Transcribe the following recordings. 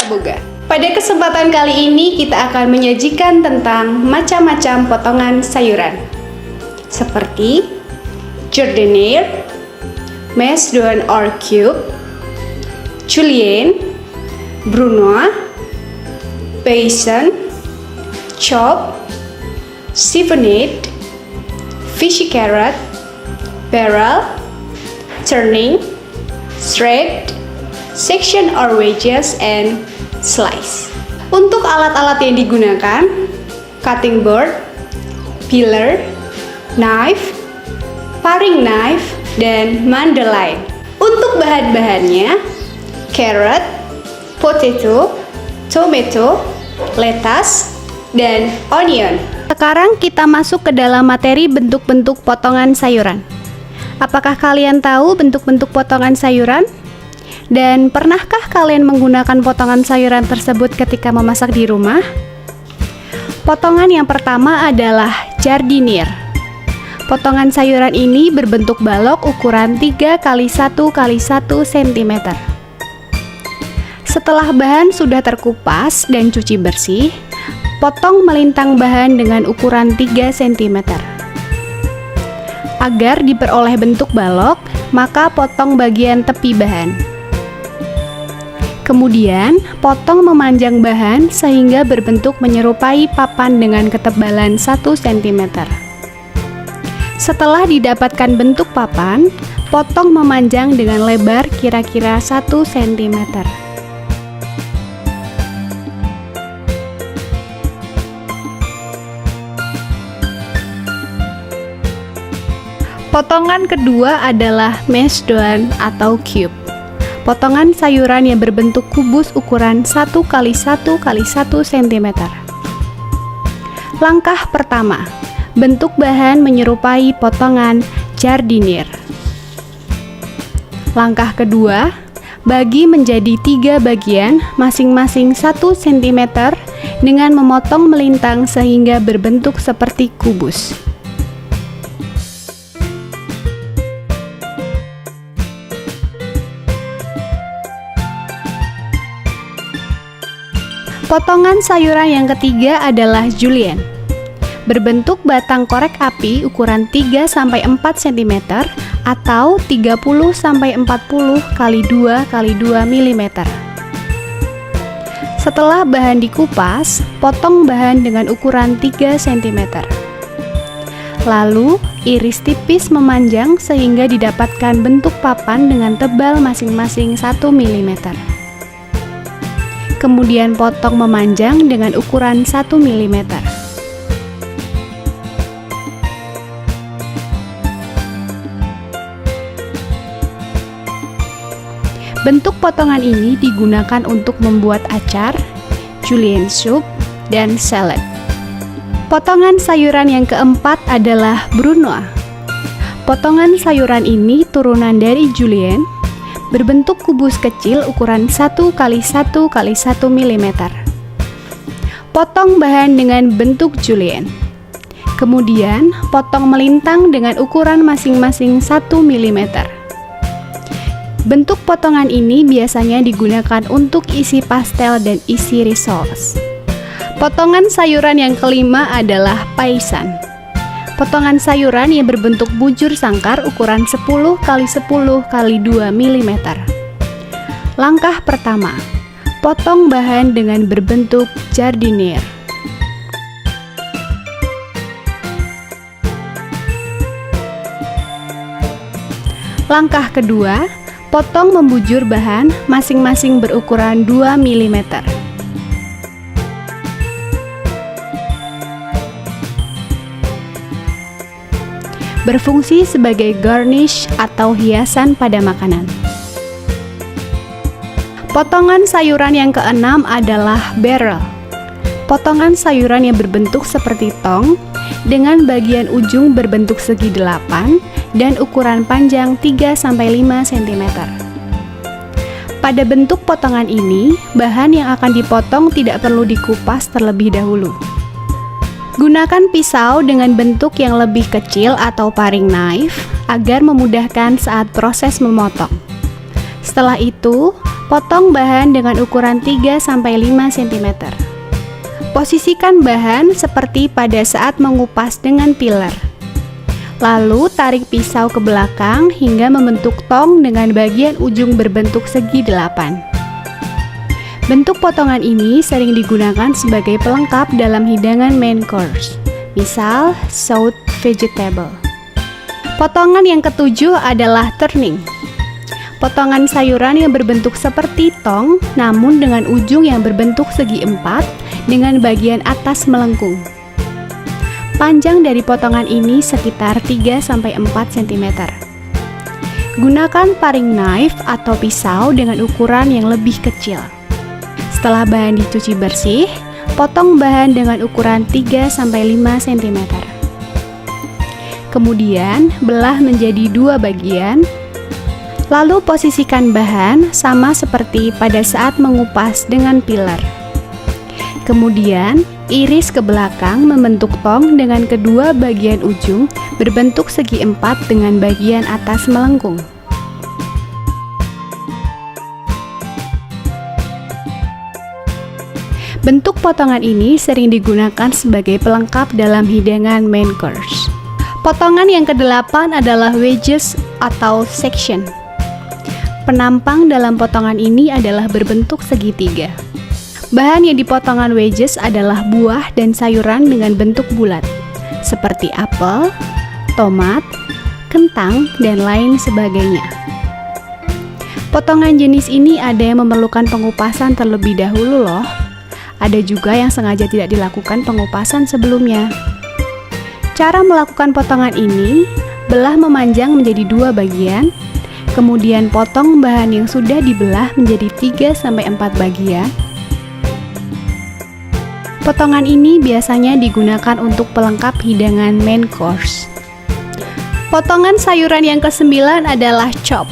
Boga. Pada kesempatan kali ini kita akan menyajikan tentang macam-macam potongan sayuran seperti jardiniere, macédoine or cube, julienne, brunoise, paysan, chop, siphonade, fishy carrot, barrel, turning, shred, section or wedges, and slice. Untuk alat-alat yang digunakan, cutting board, peeler, knife, paring knife, dan mandolin. Untuk bahan-bahannya, carrot, potato, tomato, lettuce, dan onion. Sekarang kita masuk ke dalam materi bentuk-bentuk potongan sayuran. Apakah kalian tahu bentuk-bentuk potongan sayuran? Dan pernahkah kalian menggunakan potongan sayuran tersebut ketika memasak di rumah? Potongan yang pertama adalah jardiniere. Potongan sayuran ini berbentuk balok ukuran 3 x 1 x 1 cm. Setelah bahan sudah terkupas dan cuci bersih, potong melintang bahan dengan ukuran 3 cm. Agar diperoleh bentuk balok, maka potong bagian tepi bahan. Kemudian, potong memanjang bahan sehingga berbentuk menyerupai papan dengan ketebalan 1 cm. Setelah didapatkan bentuk papan, potong memanjang dengan lebar kira-kira 1 cm. Potongan kedua adalah macédoine atau cube. Potongan sayuran yang berbentuk kubus ukuran 1 x 1 x 1 cm. Langkah pertama, bentuk bahan menyerupai potongan jardiniere. Langkah kedua, bagi menjadi 3 bagian masing-masing 1 cm dengan memotong melintang sehingga berbentuk seperti kubus. Potongan sayuran yang ketiga adalah julienne. Berbentuk batang korek api ukuran 3-4 cm atau 30-40 x 2 x 2 mm. Setelah bahan dikupas, potong bahan dengan ukuran 3 cm. Lalu, iris tipis memanjang sehingga didapatkan bentuk papan dengan tebal masing-masing 1 mm. Kemudian potong memanjang dengan ukuran 1 mm. Bentuk potongan ini digunakan untuk membuat acar, julienne soup, dan salad. Potongan sayuran yang keempat adalah brunoise. Potongan sayuran ini turunan dari julienne, berbentuk kubus kecil ukuran 1 x 1 x 1 mm. Potong bahan dengan bentuk julienne. Kemudian, potong melintang dengan ukuran masing-masing 1 mm. Bentuk potongan ini biasanya digunakan untuk isi pastel dan isi rissoles. Potongan sayuran yang kelima adalah paysan. Potongan sayuran yang berbentuk bujur sangkar ukuran 10 x 10 x 2 mm. Langkah pertama, potong bahan dengan berbentuk jardiniere. Langkah kedua, potong membujur bahan masing-masing berukuran 2 mm. Berfungsi sebagai garnish atau hiasan pada makanan. Potongan sayuran yang keenam adalah barrel. Potongan sayuran yang berbentuk seperti tong dengan bagian ujung berbentuk segi 8 dan ukuran panjang 3-5 cm. Pada bentuk potongan ini, bahan yang akan dipotong tidak perlu dikupas terlebih dahulu. Gunakan pisau dengan bentuk yang lebih kecil atau paring knife agar memudahkan saat proses memotong. Setelah itu, Potong bahan dengan ukuran 3-5 cm. Posisikan bahan seperti pada saat mengupas dengan peeler. Lalu tarik pisau ke belakang hingga membentuk tong dengan bagian ujung berbentuk segi 8. Bentuk potongan ini sering digunakan sebagai pelengkap dalam hidangan main course, misal sauté vegetable. Potongan yang ketujuh adalah turning. Potongan sayuran yang berbentuk seperti tong namun dengan ujung yang berbentuk segi 4 dengan bagian atas melengkung. Panjang dari potongan ini sekitar 3-4 cm. Gunakan paring knife atau pisau dengan ukuran yang lebih kecil. Setelah bahan dicuci bersih, potong bahan dengan ukuran 3-5 cm. Kemudian, belah menjadi 2 bagian. Lalu posisikan bahan sama seperti pada saat mengupas dengan peeler. Kemudian, iris ke belakang membentuk tong dengan kedua bagian ujung berbentuk segi 4 dengan bagian atas melengkung. Bentuk potongan ini sering digunakan sebagai pelengkap dalam hidangan main course. Potongan yang ke-8 adalah wedges atau section. Penampang dalam potongan ini adalah berbentuk segitiga. Bahan yang dipotongan wedges adalah buah dan sayuran dengan bentuk bulat, seperti apel, tomat, kentang, dan lain sebagainya. Potongan jenis ini ada yang memerlukan pengupasan terlebih dahulu loh. Ada juga yang sengaja tidak dilakukan pengupasan sebelumnya. Cara melakukan potongan ini, belah memanjang menjadi 2 bagian, kemudian potong bahan yang sudah dibelah menjadi 3-4 bagian. Potongan ini biasanya digunakan untuk pelengkap hidangan main course. Potongan sayuran yang ke-9 adalah chop.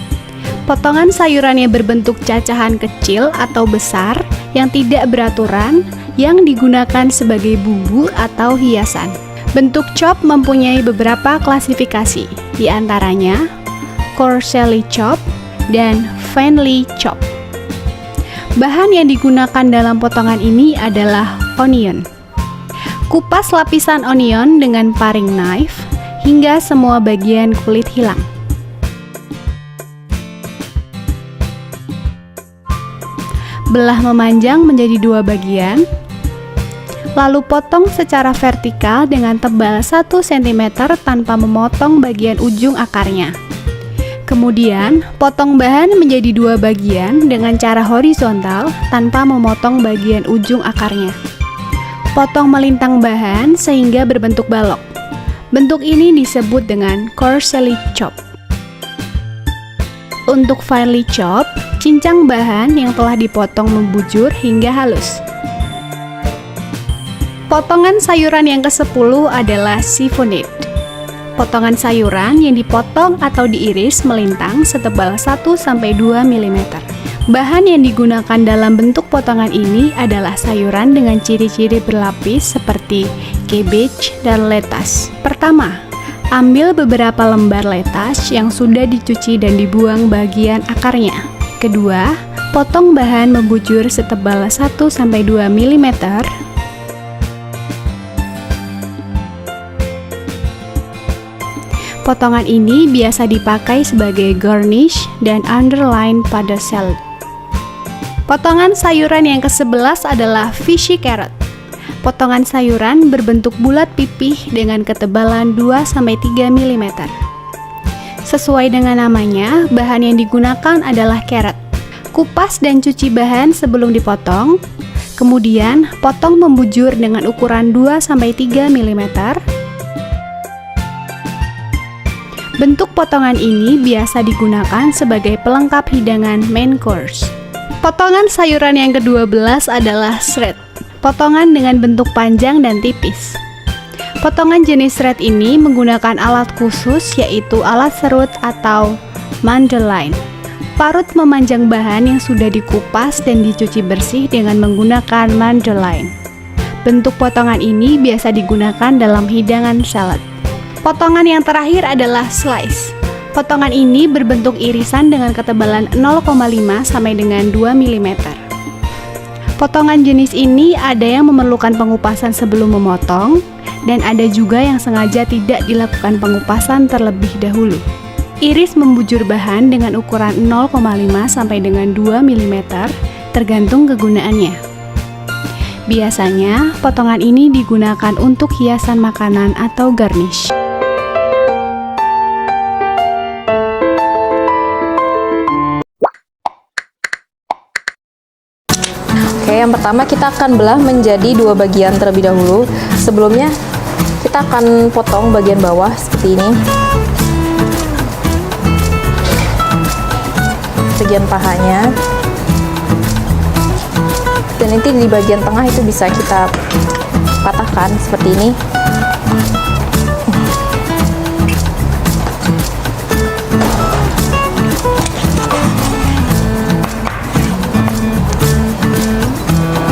Potongan sayuran yang berbentuk cacahan kecil atau besar yang tidak beraturan yang digunakan sebagai bumbu atau hiasan. Bentuk chop mempunyai beberapa klasifikasi, di antaranya coarse chop dan finely chop. Bahan yang digunakan dalam potongan ini adalah onion. Kupas lapisan onion dengan paring knife hingga semua bagian kulit hilang. Belah memanjang menjadi 2 bagian. Lalu potong secara vertikal dengan tebal 1 cm tanpa memotong bagian ujung akarnya. Kemudian, potong bahan menjadi 2 bagian dengan cara horizontal tanpa memotong bagian ujung akarnya. Potong melintang bahan sehingga berbentuk balok. Bentuk ini disebut dengan coarsely chop. Untuk finely chop, cincang bahan yang telah dipotong membujur hingga halus. Potongan sayuran yang ke-10 adalah siphonade. Potongan sayuran yang dipotong atau diiris melintang setebal 1-2 mm. Bahan yang digunakan dalam bentuk potongan ini adalah sayuran dengan ciri-ciri berlapis seperti cabbage dan lettuce. Pertama, ambil beberapa lembar lettuce yang sudah dicuci dan dibuang bagian akarnya. Kedua, potong bahan membujur setebal 1-2 mm. Potongan ini biasa dipakai sebagai garnish dan underline pada salad. Potongan sayuran yang ke-11 adalah fishy carrot. Potongan sayuran berbentuk bulat pipih dengan ketebalan 2-3 mm. Sesuai dengan namanya, bahan yang digunakan adalah carrot. Kupas dan cuci bahan sebelum dipotong. Kemudian, potong membujur dengan ukuran 2-3 mm. Bentuk potongan ini biasa digunakan sebagai pelengkap hidangan main course. Potongan sayuran yang ke-12 adalah shred. Potongan dengan bentuk panjang dan tipis. Potongan jenis shred ini menggunakan alat khusus yaitu alat serut atau mandolin. Parut memanjang bahan yang sudah dikupas dan dicuci bersih dengan menggunakan mandolin. Bentuk potongan ini biasa digunakan dalam hidangan salad. Potongan yang terakhir adalah slice. Potongan ini berbentuk irisan dengan ketebalan 0,5 sampai dengan 2 mm. Potongan jenis ini ada yang memerlukan pengupasan sebelum memotong, dan ada juga yang sengaja tidak dilakukan pengupasan terlebih dahulu. Iris membujur bahan dengan ukuran 0,5 sampai dengan 2 mm, tergantung kegunaannya. Biasanya, potongan ini digunakan untuk hiasan makanan atau garnish. Oke, yang pertama kita akan belah menjadi 2 bagian terlebih dahulu. Sebelumnya, kita akan potong bagian bawah seperti ini. Bagian pahanya. Dan nanti di bagian tengah itu bisa kita patahkan seperti ini.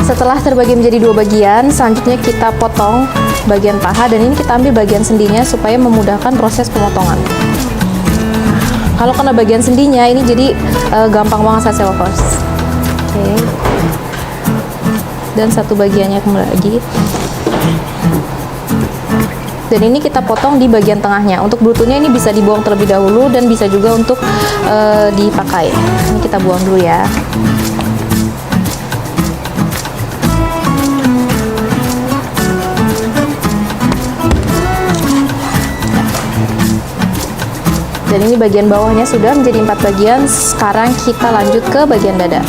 Setelah terbagi menjadi 2 bagian, selanjutnya kita potong bagian paha, dan ini kita ambil bagian sendinya supaya memudahkan proses pemotongan. Kalau kena bagian sendinya, ini jadi gampang banget saya lovers. Oke. Dan satu bagiannya kembali lagi. Dan ini kita potong di bagian tengahnya. Untuk brutunya ini bisa dibuang terlebih dahulu dan bisa juga untuk dipakai. Ini kita buang dulu ya. Dan ini bagian bawahnya sudah menjadi 4 bagian. Sekarang kita lanjut ke bagian dada.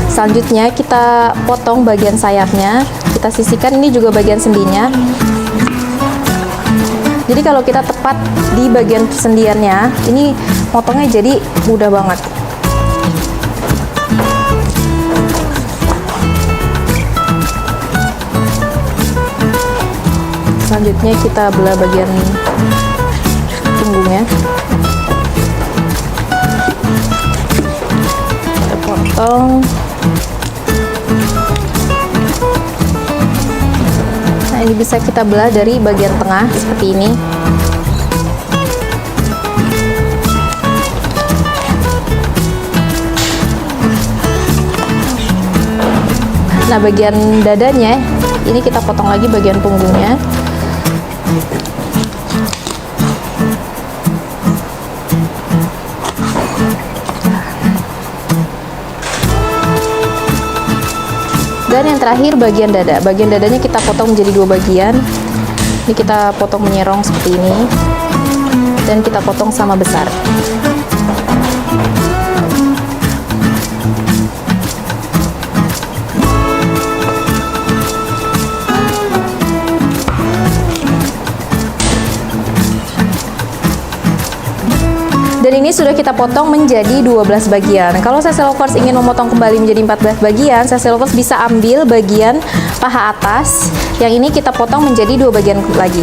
Selanjutnya kita potong bagian sayapnya. Kita sisihkan, ini juga bagian sendinya. Jadi kalau kita tepat di bagian persendiannya, ini potongnya jadi mudah banget. Selanjutnya kita belah bagian punggungnya. Kita potong. Nah, ini bisa kita belah dari bagian tengah seperti ini. Nah, bagian dadanya ini kita potong lagi bagian punggungnya. Dan yang terakhir bagian dada. Bagian dadanya kita potong menjadi 2 bagian. Ini kita potong menyerong seperti ini. Dan kita potong sama besar. Dan ini sudah kita potong menjadi 12 bagian. Kalau Sese Lovers ingin memotong kembali menjadi 14 bagian, Sese Lovers bisa ambil bagian paha atas. Yang ini kita potong menjadi 2 bagian lagi.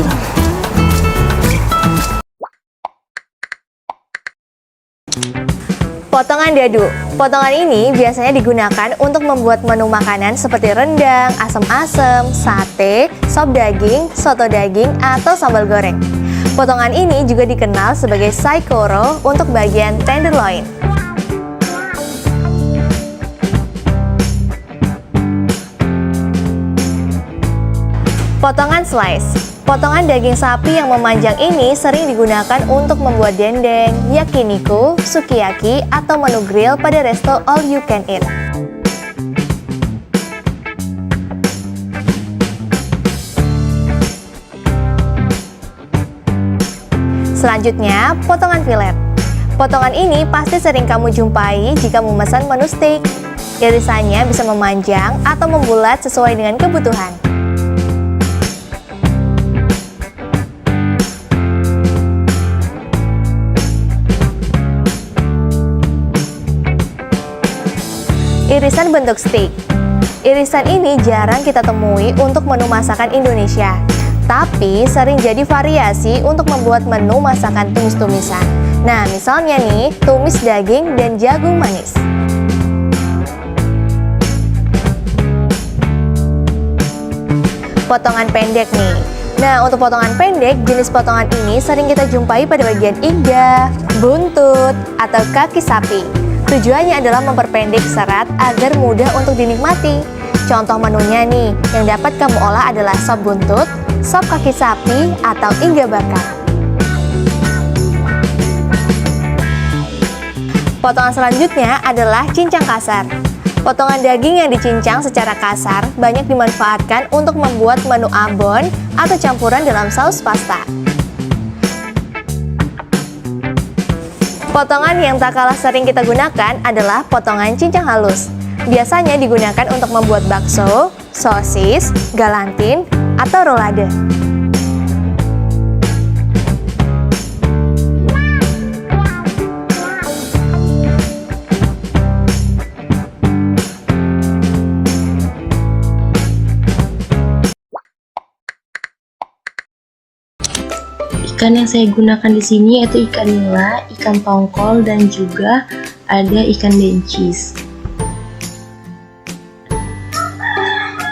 Potongan dadu. Potongan ini biasanya digunakan untuk membuat menu makanan seperti rendang, asem-asem, sate, sop daging, soto daging, atau sambal goreng. Potongan ini juga dikenal sebagai saikoro untuk bagian tenderloin. Potongan slice. Potongan daging sapi yang memanjang ini sering digunakan untuk membuat dendeng, yakiniku, sukiyaki, atau menu grill pada resto all you can eat. Selanjutnya, potongan filet. Potongan ini pasti sering kamu jumpai jika memesan menu steak. Irisannya bisa memanjang atau membulat sesuai dengan kebutuhan. Irisan bentuk steak. Irisan ini jarang kita temui untuk menu masakan Indonesia, tapi sering jadi variasi untuk membuat menu masakan tumis-tumisan. Nah, misalnya nih, tumis daging dan jagung manis. Potongan pendek nih. Nah, untuk potongan pendek, jenis potongan ini sering kita jumpai pada bagian iga, buntut, atau kaki sapi. Tujuannya adalah memperpendek serat agar mudah untuk dinikmati. Contoh menunya nih, yang dapat kamu olah adalah sop buntut, sop kaki sapi, atau iga bakar. Potongan selanjutnya adalah cincang kasar. Potongan daging yang dicincang secara kasar banyak dimanfaatkan untuk membuat menu abon atau campuran dalam saus pasta. Potongan yang tak kalah sering kita gunakan adalah potongan cincang halus. Biasanya digunakan untuk membuat bakso, sosis, galantin, atau rolade. Ikan yang saya gunakan di sini yaitu ikan nila, ikan tongkol, dan juga ada ikan bencis.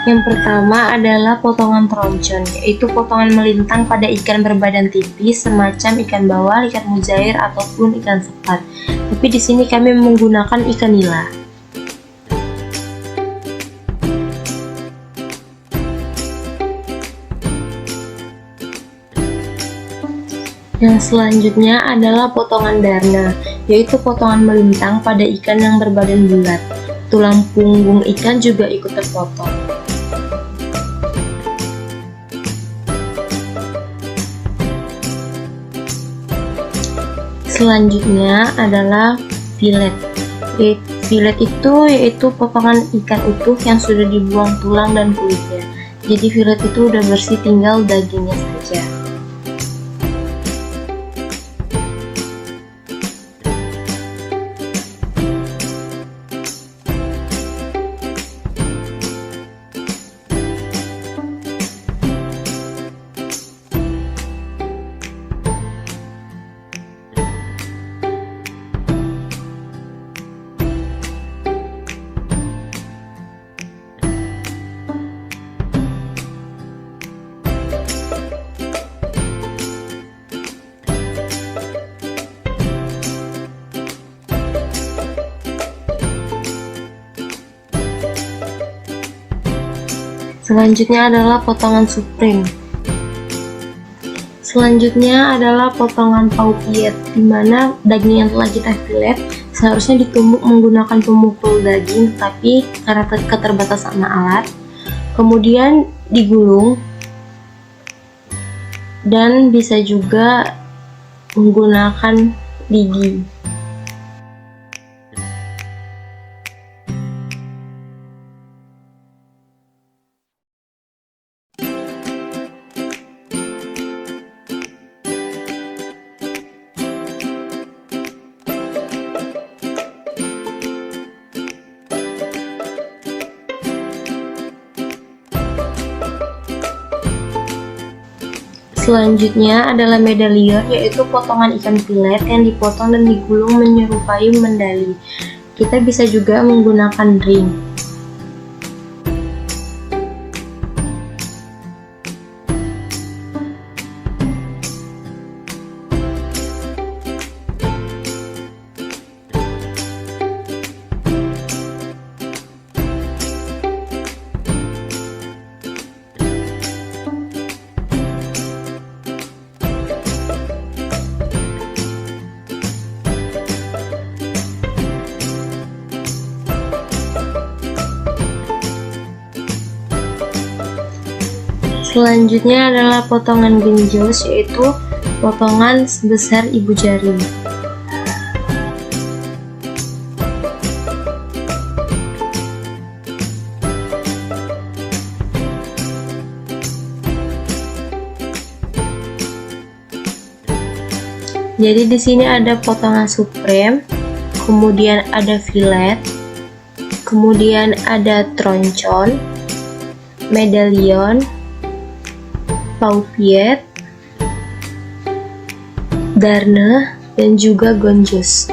Yang pertama adalah potongan troncon, yaitu potongan melintang pada ikan berbadan tipis semacam ikan bawal, ikan mujair, ataupun ikan sepat. Tapi di sini kami menggunakan ikan nila. Yang selanjutnya adalah potongan darna, yaitu potongan melintang pada ikan yang berbadan bulat. Tulang punggung ikan juga ikut terpotong. Selanjutnya adalah filet. Filet itu yaitu potongan ikan utuh yang sudah dibuang tulang dan kulitnya. Jadi filet itu udah bersih, tinggal dagingnya saja. Selanjutnya adalah potongan supreme. Selanjutnya adalah potongan paupiet, di mana daging yang telah kita filet seharusnya ditumbuk menggunakan pemukul daging, tapi karena keterbatasan alat, kemudian digulung, dan bisa juga menggunakan lidi. Selanjutnya adalah medallion, yaitu potongan ikan filet yang dipotong dan digulung menyerupai mendali. Kita bisa juga menggunakan ring. Selanjutnya adalah potongan genjos, yaitu potongan sebesar ibu jari. Jadi di sini ada potongan supreme, kemudian ada filet, kemudian ada troncon, medallion, paupiet, darne, dan juga gonjos.